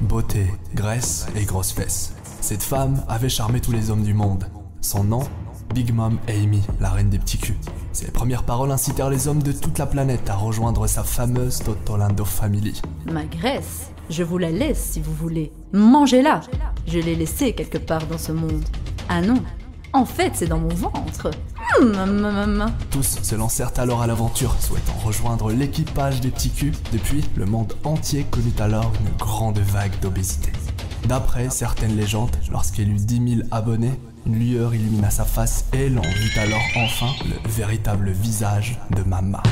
beauté, graisse et grosses fesses. Cette femme avait charmé tous les hommes du monde. Son nom, Big Mom Amy, la reine des petits culs. Ses premières paroles incitèrent les hommes de toute la planète à rejoindre sa fameuse Totolando Family. Ma graisse, je vous la laisse si vous voulez. Mangez-la. Je l'ai laissée quelque part dans ce monde. Ah non, en fait c'est dans mon ventre. Tous se lancèrent alors à l'aventure, souhaitant rejoindre l'équipage des petits culs. Depuis, le monde entier connut alors une grande vague d'obésité. D'après certaines légendes, lorsqu'elle eut 10 000 abonnés, une lueur illumina sa face et l'on vit alors enfin le véritable visage de Mama.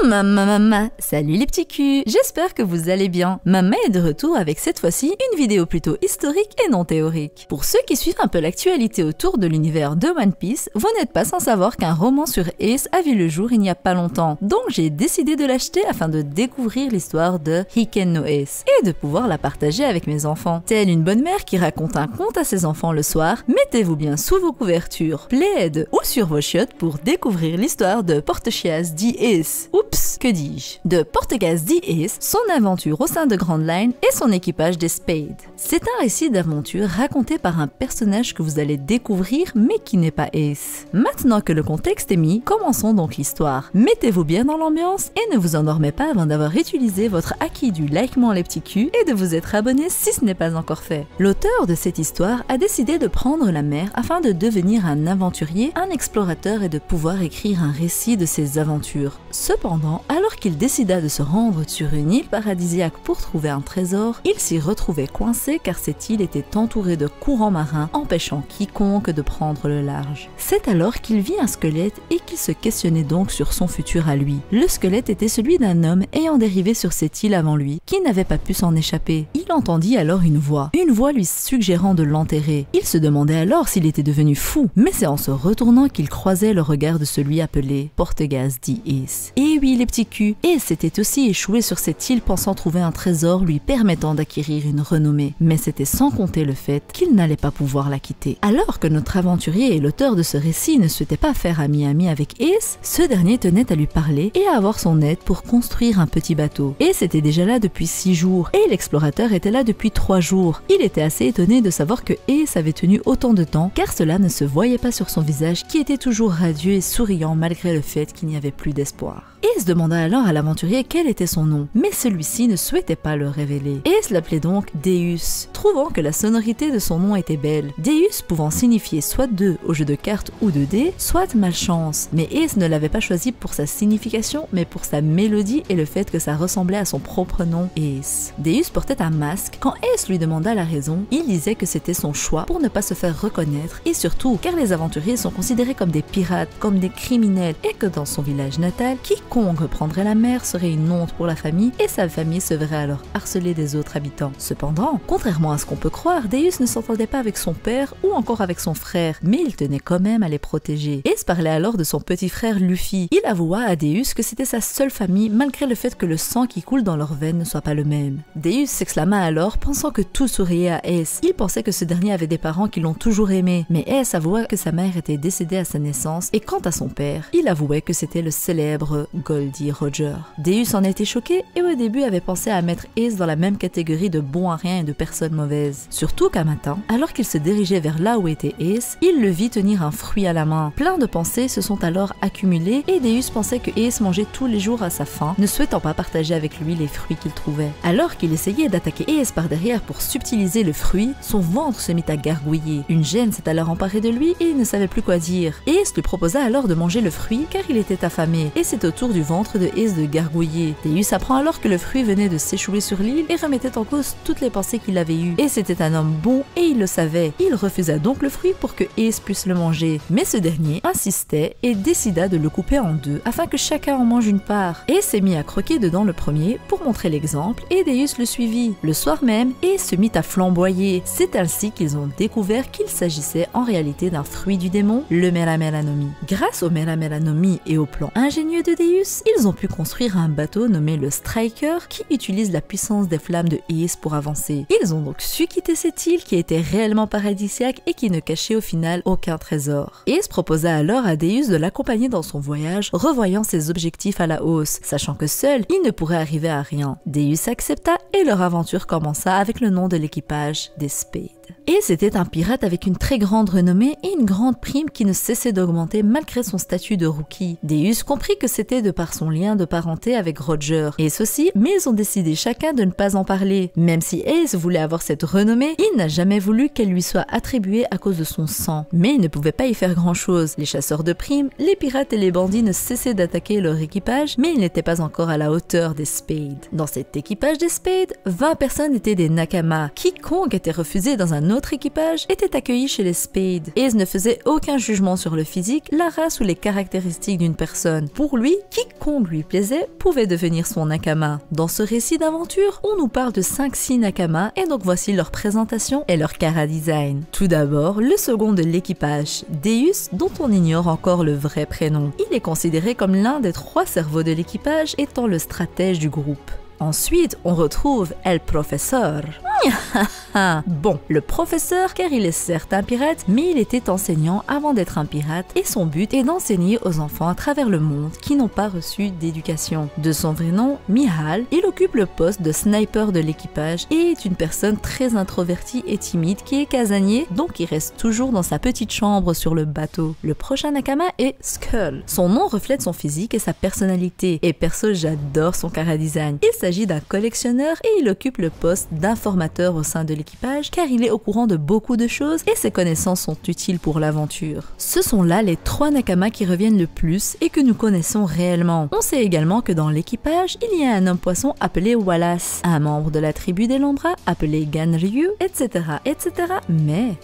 Mama, salut les petits culs, j'espère que vous allez bien. Mama est de retour avec cette fois-ci une vidéo plutôt historique et non théorique. Pour ceux qui suivent un peu l'actualité autour de l'univers de One Piece, vous n'êtes pas sans savoir qu'un roman sur Ace a vu le jour il n'y a pas longtemps. Donc j'ai décidé de l'acheter afin de découvrir l'histoire de Hiken no Ace et de pouvoir la partager avec mes enfants. Telle une bonne mère qui raconte un conte à ses enfants le soir, mettez-vous bien sous vos couvertures, plaid ou sur vos chiottes pour découvrir l'histoire de Portechias D. Ace. Oups, que dis-je? De Portegas D. Ace, son aventure au sein de Grand Line et son équipage des Spades. C'est un récit d'aventure raconté par un personnage que vous allez découvrir mais qui n'est pas Ace. Maintenant que le contexte est mis, commençons donc l'histoire. Mettez-vous bien dans l'ambiance et ne vous endormez pas avant d'avoir utilisé votre acquis du likement les petits culs et de vous être abonné si ce n'est pas encore fait. L'auteur de cette histoire a décidé de prendre la mer afin de devenir un aventurier, un explorateur et de pouvoir écrire un récit de ses aventures. Cependant, alors qu'il décida de se rendre sur une île paradisiaque pour trouver un trésor, il s'y retrouvait coincé car cette île était entourée de courants marins empêchant quiconque de prendre le large. C'est alors qu'il vit un squelette et qu'il se questionnait donc sur son futur à lui. Le squelette était celui d'un homme ayant dérivé sur cette île avant lui, qui n'avait pas pu s'en échapper. Il entendit alors une voix lui suggérant de l'enterrer. Il se demandait alors s'il était devenu fou, mais c'est en se retournant qu'il croisait le regard de celui appelé Portegas D. Ace. Et oui les petits culs, Ace s'était aussi échoué sur cette île pensant trouver un trésor lui permettant d'acquérir une renommée, mais c'était sans compter le fait qu'il n'allait pas pouvoir la quitter. Alors que notre aventurier et l'auteur de ce récit ne souhaitait pas faire ami-ami avec Ace, ce dernier tenait à lui parler et à avoir son aide pour construire un petit bateau. Ace était déjà là depuis 6 jours et l'explorateur était là depuis 3 jours. Il était assez étonné de savoir que Ace avait tenu autant de temps car cela ne se voyait pas sur son visage qui était toujours radieux et souriant malgré le fait qu'il n'y avait plus d'espoir. Ace demanda alors à l'aventurier quel était son nom, mais celui-ci ne souhaitait pas le révéler. Ace l'appelait donc Deus, trouvant que la sonorité de son nom était belle. Deus pouvant signifier soit 2 au jeu de cartes ou 2 dés, soit malchance. Mais Ace ne l'avait pas choisi pour sa signification, mais pour sa mélodie et le fait que ça ressemblait à son propre nom, Ace. Deus portait un masque. Quand Ace lui demanda la raison, il disait que c'était son choix pour ne pas se faire reconnaître, et surtout car les aventuriers sont considérés comme des pirates, comme des criminels, et que dans son village natal, quiconque reprendrait la mer serait une honte pour la famille et sa famille se verrait alors harcelée des autres habitants. Cependant, contrairement à ce qu'on peut croire, Deus ne s'entendait pas avec son père ou encore avec son frère, mais il tenait quand même à les protéger. Ace parlait alors de son petit frère Luffy. Il avoua à Deus que c'était sa seule famille malgré le fait que le sang qui coule dans leurs veines ne soit pas le même. Deus s'exclama alors pensant que tout souriait à Ace. Il pensait que ce dernier avait des parents qui l'ont toujours aimé, mais Ace avoua que sa mère était décédée à sa naissance et quant à son père, il avouait que c'était le célèbre Goldie Roger. Deus en était choqué et au début avait pensé à mettre Ace dans la même catégorie de bon à rien et de personnes mauvaises. Surtout qu'un matin, alors qu'il se dirigeait vers là où était Ace, il le vit tenir un fruit à la main. Plein de pensées se sont alors accumulées et Deus pensait que Ace mangeait tous les jours à sa faim, ne souhaitant pas partager avec lui les fruits qu'il trouvait. Alors qu'il essayait d'attaquer Ace par derrière pour subtiliser le fruit, son ventre se mit à gargouiller. Une gêne s'est alors emparée de lui et il ne savait plus quoi dire. Ace lui proposa alors de manger le fruit car il était affamé et c'est au tour du ventre de Ace de gargouiller. Deus apprend alors que le fruit venait de s'échouer sur l'île et remettait en cause toutes les pensées qu'il avait eues. Ace était un homme bon et il le savait. Il refusa donc le fruit pour que Ace puisse le manger. Mais ce dernier insistait et décida de le couper en 2 afin que chacun en mange une part. Ace s'est mis à croquer dedans le premier pour montrer l'exemple et Deus le suivit. Le soir même, Ace se mit à flamboyer. C'est ainsi qu'ils ont découvert qu'il s'agissait en réalité d'un fruit du démon, le Melamelanomi. Grâce au Melamelanomi et au plan ingénieux de Deus, Deus, ils ont pu construire un bateau nommé le Striker qui utilise la puissance des flammes de Ace pour avancer. Ils ont donc su quitter cette île qui était réellement paradisiaque et qui ne cachait au final aucun trésor. Ace proposa alors à Deus de l'accompagner dans son voyage, revoyant ses objectifs à la hausse, sachant que seul, il ne pourrait arriver à rien. Deus accepta et leur aventure commença avec le nom de l'équipage des Spade. Ace était un pirate avec une très grande renommée et une grande prime qui ne cessait d'augmenter malgré son statut de rookie. Deus comprit que c'était de par son lien de parenté avec Roger. Ace aussi, mais ils ont décidé chacun de ne pas en parler. Même si Ace voulait avoir cette renommée, il n'a jamais voulu qu'elle lui soit attribuée à cause de son sang. Mais il ne pouvait pas y faire grand chose. Les chasseurs de primes, les pirates et les bandits ne cessaient d'attaquer leur équipage, mais ils n'étaient pas encore à la hauteur des Spade. Dans cet équipage des Spade, 20 personnes étaient des Nakama. Quiconque était refusé dans un autre équipage était accueilli chez les Spade. Ace ne faisait aucun jugement sur le physique, la race ou les caractéristiques d'une personne. Pour lui, quiconque lui plaisait pouvait devenir son Nakama. Dans ce récit d'aventure, on nous parle de 5-6 Nakama et donc voici leur présentation et leur chara-design. Tout d'abord, le second de l'équipage, Deus, dont on ignore encore le vrai prénom. Il est considéré comme l'un des 3 cerveaux de l'équipage, étant le stratège du groupe. Ensuite, on retrouve El Professeur. Bon, le professeur, car il est certes un pirate, mais il était enseignant avant d'être un pirate et son but est d'enseigner aux enfants à travers le monde qui n'ont pas reçu d'éducation. De son vrai nom, Mihal, il occupe le poste de sniper de l'équipage et est une personne très introvertie et timide qui est casanier, donc il reste toujours dans sa petite chambre sur le bateau. Le prochain Nakama est Skull. Son nom reflète son physique et sa personnalité, et perso j'adore son chara-design. Il s'agit d'un collectionneur et il occupe le poste d'informateur au sein de l'équipage car il est au courant de beaucoup de choses et ses connaissances sont utiles pour l'aventure. Ce sont là les 3 Nakama qui reviennent le plus et que nous connaissons réellement. On sait également que dans l'équipage, il y a un homme poisson appelé Wallace, un membre de la tribu des Lombra appelé Ganryu, etc. etc. Mais,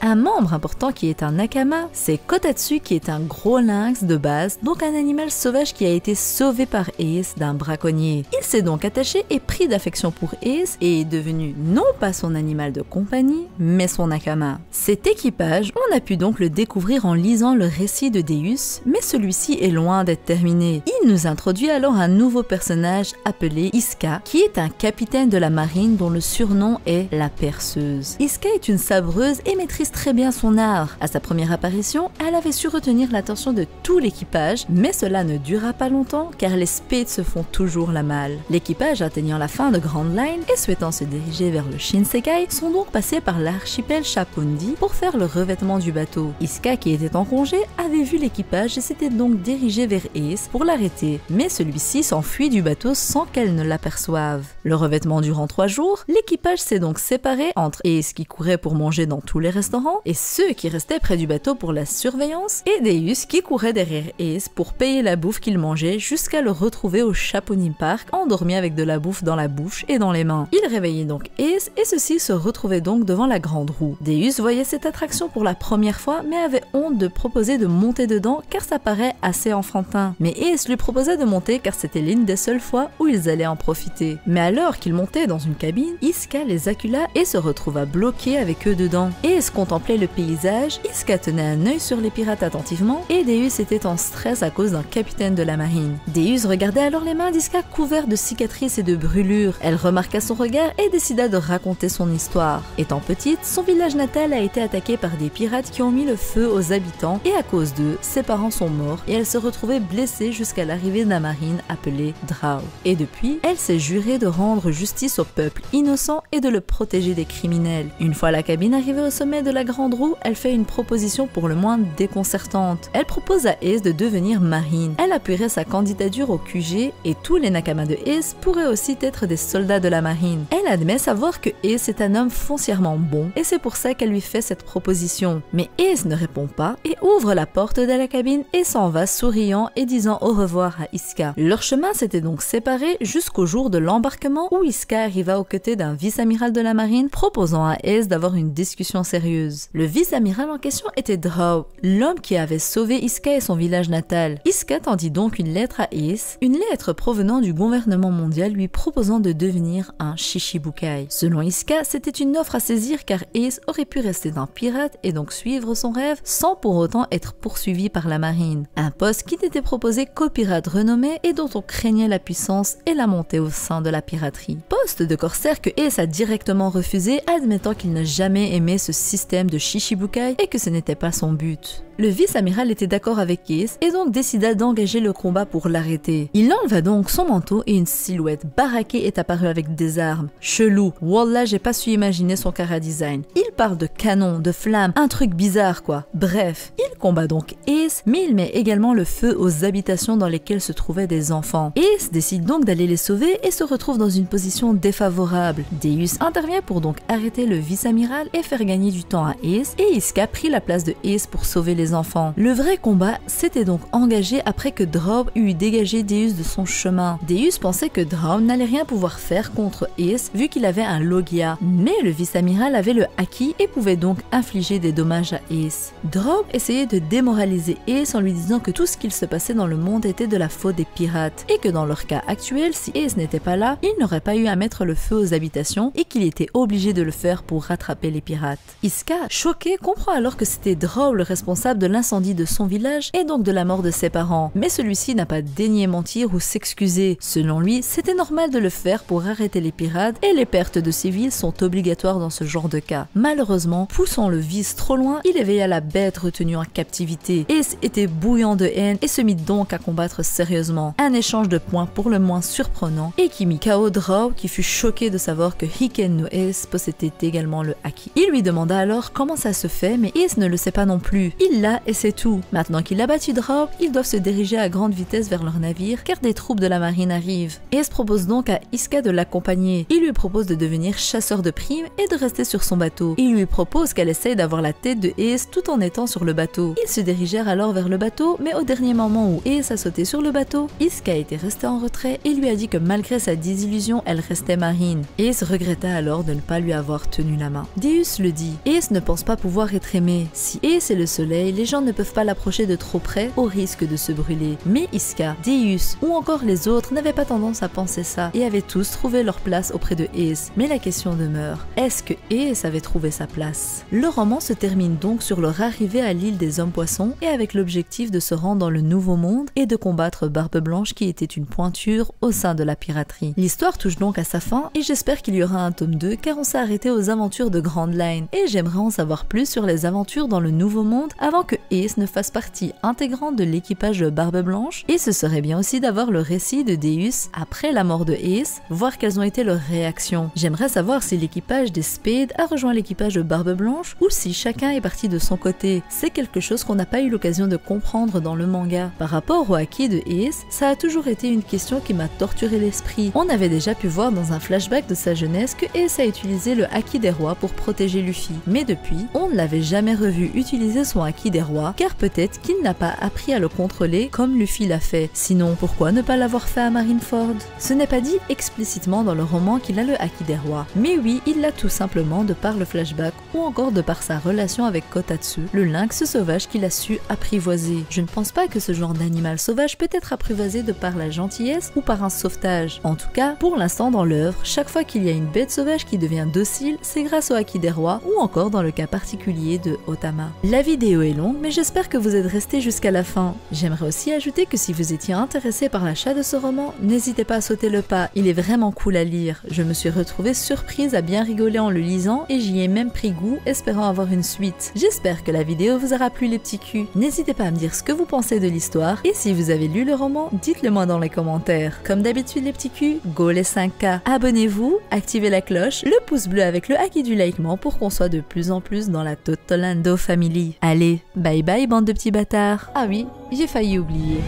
un membre important qui est un Nakama, c'est Kotatsu qui est un gros lynx de base, donc un animal sauvage qui a été sauvé par Ace d'un braconnier. Il s'est donc attaché et pris d'affection pour Ace et est devenu non pas son animal de compagnie, mais son Nakama. Cet équipage, on a pu donc le découvrir en lisant le récit de Deus, mais celui-ci est loin d'être terminé. Il nous introduit alors un nouveau personnage appelé Iska, qui est un capitaine de la marine dont le surnom est la perceuse. Iska est une sabreuse et maîtrise très bien son art. À sa première apparition, elle avait su retenir l'attention de tout l'équipage, mais cela ne dura pas longtemps car les Spades se font toujours la malle. L'équipage atteignant la fin de Grand Line et souhaitant se diriger vers le Shinsekai sont donc passés par l'archipel Shapondi pour faire le revêtement du bateau. Iska, qui était en congé, avait vu l'équipage et s'était donc dirigé vers Ace pour l'arrêter, mais celui-ci s'enfuit du bateau sans qu'elle ne l'aperçoive. Le revêtement durant 3 jours, l'équipage s'est donc séparé entre Ace qui courait pour manger dans tous les restaurants et ceux qui restaient près du bateau pour la surveillance et Deus qui courait derrière Ace pour payer la bouffe qu'il mangeait jusqu'à le retrouver au Shaponim Park endormi avec de la bouffe dans la bouche et dans les mains. Il réveillait donc Ace et ceux-ci se retrouvaient donc devant la grande roue. Deus voyait cette attraction pour la première fois mais avait honte de proposer de monter dedans car ça paraît assez enfantin. Mais Ace lui proposait de monter car c'était l'une des seules fois où ils allaient en profiter. Mais alors qu'ils montaient dans une cabine, Iska les accula et se retrouva bloqué avec eux dedans. Ace contemplait le paysage, Iska tenait un œil sur les pirates attentivement et Deus était en stress à cause d'un capitaine de la marine. Deus regardait alors les mains d'Iska couvertes de cicatrices et de brûlures. Elle remarqua son regard et décida de raconter son histoire. Étant petite, son village natal a été attaqué par des pirates qui ont mis le feu aux habitants et à cause d'eux, ses parents sont morts et elle se retrouvait blessée jusqu'à l'arrivée d'un marine appelé Drao. Et depuis, elle s'est jurée de rendre justice au peuple innocent et de le protéger des criminels. Une fois la cabine arrivée au sommet de la grande roue, elle fait une proposition pour le moins déconcertante. Elle propose à Ace de devenir marine. Elle appuierait sa candidature au QG et tous les Nakama de Ace pourraient aussi être des soldats de la marine. Elle admet savoir que Ace est un homme foncièrement bon et c'est pour ça qu'elle lui fait cette proposition. Mais Ace ne répond pas et ouvre la porte de la cabine et s'en va souriant et disant au revoir à Iska. Leur chemin s'était donc séparé jusqu'au jour de l'embarquement où Iska arriva aux côtés d'un vice-amiral de la marine proposant à Ace d'avoir une discussion sérieuse. Le vice-amiral en question était Drao, l'homme qui avait sauvé Iska et son village natal. Iska tendit donc une lettre à Ace, une lettre provenant du gouvernement mondial lui proposant de devenir un Shichibukai. Selon Iska, c'était une offre à saisir car Ace aurait pu rester un pirate et donc suivre son rêve sans pour autant être poursuivi par la marine. Un poste qui n'était proposé qu'aux pirates renommés et dont on craignait la puissance et la montée au sein de la piraterie. Poste de corsaire que Ace a directement refusé, admettant qu'il n'a jamais aimé ce système de Shichibukai et que ce n'était pas son but. Le vice-amiral était d'accord avec Ace et donc décida d'engager le combat pour l'arrêter. Il enleva donc son manteau et une silhouette baraquée est apparue avec des armes. Chelou, wallah j'ai pas su imaginer son chara-design. Il parle de canon, de flammes, un truc bizarre quoi. Bref, il combat donc Ace, mais il met également le feu aux habitations dans lesquelles se trouvaient des enfants. Ace décide donc d'aller les sauver et se retrouve dans une position défavorable. Deus intervient pour donc arrêter le vice-amiral et faire gagner du temps à Ace, et Iska prit la place de Ace pour sauver les enfants. Le vrai combat s'était donc engagé après que Drow eut dégagé Deus de son chemin. Deus pensait que Drow n'allait rien pouvoir faire contre Ace vu qu'il avait un Logia, mais le vice-amiral avait le Haki et pouvait donc infliger des dommages à Ace. Drow essayait de démoraliser Ace en lui disant que tout ce qu'il se passait dans le monde était de la faute des pirates et que dans leur cas actuel, si Ace n'était pas là, il n'aurait pas eu à mettre le feu aux habitations et qu'il était obligé de le faire pour rattraper les pirates. Iska, choqué, comprend alors que c'était Drow le responsable de l'incendie de son village et donc de la mort de ses parents, mais celui-ci n'a pas daigné mentir ou s'excuser. Selon lui, c'était normal de le faire pour arrêter les pirates et les pertes de civils sont obligatoires dans ce genre de cas. Malheureusement, poussant le vice trop loin, il éveilla la bête retenue en captivité. Ace était bouillant de haine et se mit donc à combattre sérieusement. Un échange de points pour le moins surprenant et qui mit KO Drow qui fut choqué de savoir que Hiken no Ace possédait également le Haki. Il lui demanda alors comment ça se fait, mais Ace ne le sait pas non plus. Il l'a et c'est tout. Maintenant qu'il a battu Drow, ils doivent se diriger à grande vitesse vers leur navire car des troupes de la marine arrivent. Ace propose donc à Iska de l'accompagner. Il lui propose de devenir chasseur de primes et de rester sur son bateau. Il lui propose qu'elle essaye d'avoir la tête de Ace tout en étant sur le bateau. Ils se dirigèrent alors vers le bateau, mais au dernier moment où Ace a sauté sur le bateau, Iska était restée en retrait et lui a dit que malgré sa désillusion, elle restait marine. Ace regretta alors de ne pas lui avoir tenu la main. Deus le dit, Ace ne pense pas pouvoir être aimé. Si Ace est le soleil, les gens ne peuvent pas l'approcher de trop près au risque de se brûler. Mais Iska, Deus ou encore les autres n'avaient pas tendance à penser ça et avaient tous trouvé leur place auprès de Ace. Mais la question demeure, est-ce que Ace avait trouvé sa place? Le roman se termine donc sur leur arrivée à l'île des Hommes-Poissons et avec l'objectif de se rendre dans le Nouveau Monde et de combattre Barbe Blanche qui était une pointure au sein de la piraterie. L'histoire touche donc à sa fin et j'espère qu'il y aura un tome 2 car on s'est arrêté aux aventures de Grand Line et j'aimerais en savoir plus sur les aventures dans le Nouveau Monde avant que Ace ne fasse partie intégrante de l'équipage de Barbe Blanche, et ce serait bien aussi d'avoir le récit de Deus après la mort de Ace, voir quelles ont été leurs réactions. J'aimerais savoir si l'équipage des Spades a rejoint l'équipage de Barbe Blanche ou si chacun est parti de son côté. C'est quelque chose qu'on n'a pas eu l'occasion de comprendre dans le manga. Par rapport au Haki de Ace, ça a toujours été une question qui m'a torturé l'esprit. On avait déjà pu voir dans un flashback de sa jeunesse que Ace a utilisé le Haki des rois pour protéger Luffy, mais depuis, on ne l'avait jamais revu utiliser son Haki des rois, car peut-être qu'il n'a pas appris à le contrôler comme Luffy l'a fait. Sinon, pourquoi ne pas l'avoir fait à Marineford? Ce n'est pas dit explicitement dans le roman qu'il a le Haki des rois, mais oui, il l'a tout simplement de par le flashback ou encore de par sa relation avec Kotatsu, le lynx sauvage qu'il a su apprivoiser. Je ne pense pas que ce genre d'animal sauvage peut être apprivoisé de par la gentillesse ou par un sauvetage. En tout cas, pour l'instant dans l'œuvre, chaque fois qu'il y a une bête sauvage qui devient docile, c'est grâce au Haki des rois ou encore dans le cas particulier de Otama. La vidéo est longue, mais j'espère que vous êtes restés jusqu'à la fin. J'aimerais aussi ajouter que si vous étiez intéressé par l'achat de ce roman, n'hésitez pas à sauter le pas, il est vraiment cool à lire. Je me suis retrouvée surprise à bien rigoler en le lisant et j'y ai même pris goût, espérant avoir une suite. J'espère que la vidéo vous aura plu les petits culs. N'hésitez pas à me dire ce que vous pensez de l'histoire et si vous avez lu le roman, dites-le moi dans les commentaires. Comme d'habitude les petits culs, go les 5K. Abonnez-vous, activez la cloche, le pouce bleu avec le Haki du likement pour qu'on soit de plus en plus dans la Totolando Family. Allez, bye bye bande de petits bâtards. Ah oui, j'ai failli oublier.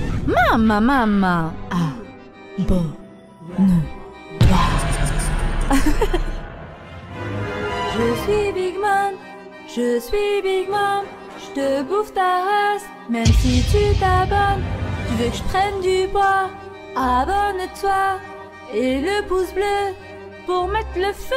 Mama. Ah, bon, Je suis Big Mom, je te bouffe ta race, même si tu t'abonnes, tu veux que je prenne du poids, abonne-toi, et le pouce bleu pour mettre le feu.